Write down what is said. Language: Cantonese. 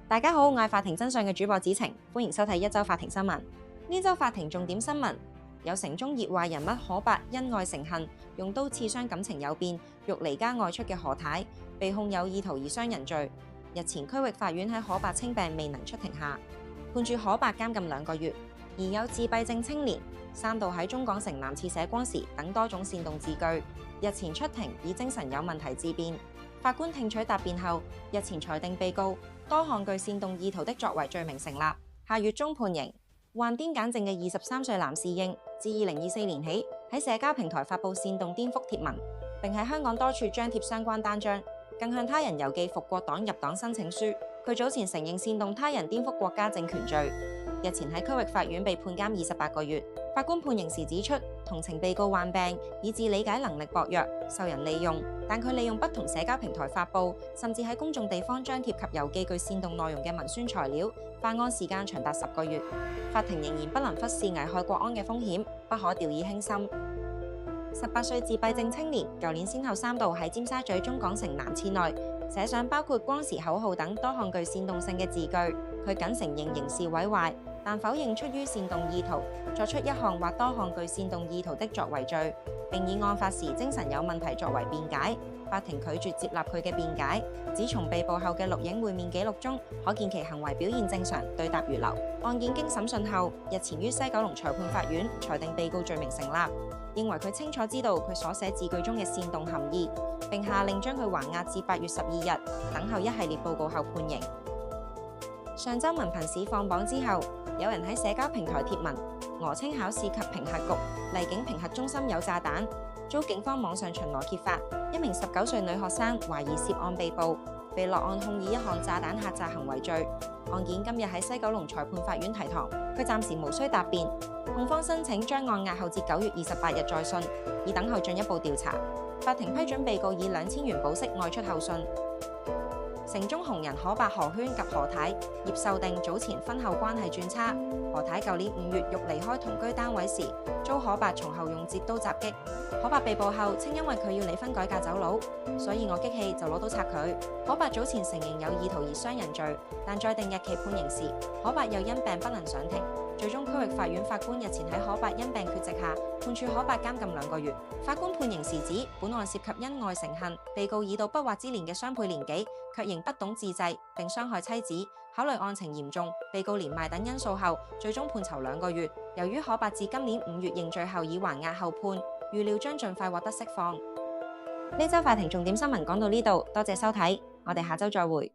大家好，我係法庭真相嘅主播子晴，歡迎收睇一周法庭新聞。呢周法庭重點新聞有城中熱話人物可伯因愛成恨，用刀刺傷感情有變，欲離家外出嘅何太，被控有意圖而傷人罪。日前區域法院喺可伯稱病未能出庭下，判處可伯監禁2個月。而有自閉症青年3度喺中港城男廁寫光時等多種煽動字句，日前出庭以精神有問題自辯。法官聽取答辯後，日前裁定被告多項具煽動意圖的作為罪名成立，下月中判刑。患癲癇症嘅23歲男侍應，自2024年起喺社交平台發布煽動顛覆貼文，並喺香港多處張貼相關單張，更向他人郵寄復國黨入黨申請書。佢早前承認煽動他人顛覆國家政權罪，日前喺區域法院被判監28個月。法官判刑時指出，同情被告患病，以致理解能力薄弱，受人利用，但佢利用不同社交平台發布，甚至喺公眾地方張貼及郵寄具煽動內容嘅文宣材料，犯案時間長達10個月。法庭仍然不能忽視危害國安嘅風險，不可掉以輕心。18歲自閉症青年，舊年先後3度喺尖沙咀中港城男廁內寫上包括光時口號等多項具煽動性嘅字句。佢僅承認刑事毀壞，但否認出於煽動意圖作出一項或多項具煽動意圖的作為罪，並以案發時精神有問題作為辯解。法庭拒絕接納佢嘅辯解，只從被捕後嘅錄影會面記錄中，可見其行為表現正常，對答如流。案件經審訊後，日前於西九龍裁判法院裁定被告罪名成立，認為佢清楚知道佢所寫字句中嘅煽動含義，並下令將佢還押至8月12日，等候一系列報告後判刑。上週文憑試放榜之後，有人喺社交平台貼文，訛稱考試及評核局荔景評核中心有炸彈，遭警方網上巡邏揭發，一名19歲女學生懷疑涉案被捕，被落案控以一項炸彈嚇詐行為罪。案件今日喺西九龍裁判法院提堂，佢暫時無需答辯。控方申請將案押後至9月28日再訊，以等候進一步調查。法庭批准被告以2000元保釋外出候訊。城中紅人可伯何圈及何太葉秀定早前婚後關係轉差，何太舊年5月欲離開同居單位時，遭可伯從後用折刀襲擊。可伯被捕後稱因為佢要離婚改嫁走佬，所以我激氣就攞刀拆佢。可伯早前承認有意圖而傷人罪，但再定日期判刑時，可伯又因病不能上庭。最終區域法院法官日前喺可伯因病缺席下，判處可伯監禁2個月。法官判刑時指，本案涉及因愛成恨，被告已到不惑之年嘅雙倍年紀，卻仍不懂自制並傷害妻子。考慮案情嚴重、被告年邁等因素後，最終判囚2個月。由於可伯自今年5月認罪後已還押候判，預料將盡快獲得釋放。呢週法庭重點新聞講到呢度，多謝收睇，我哋下週再會。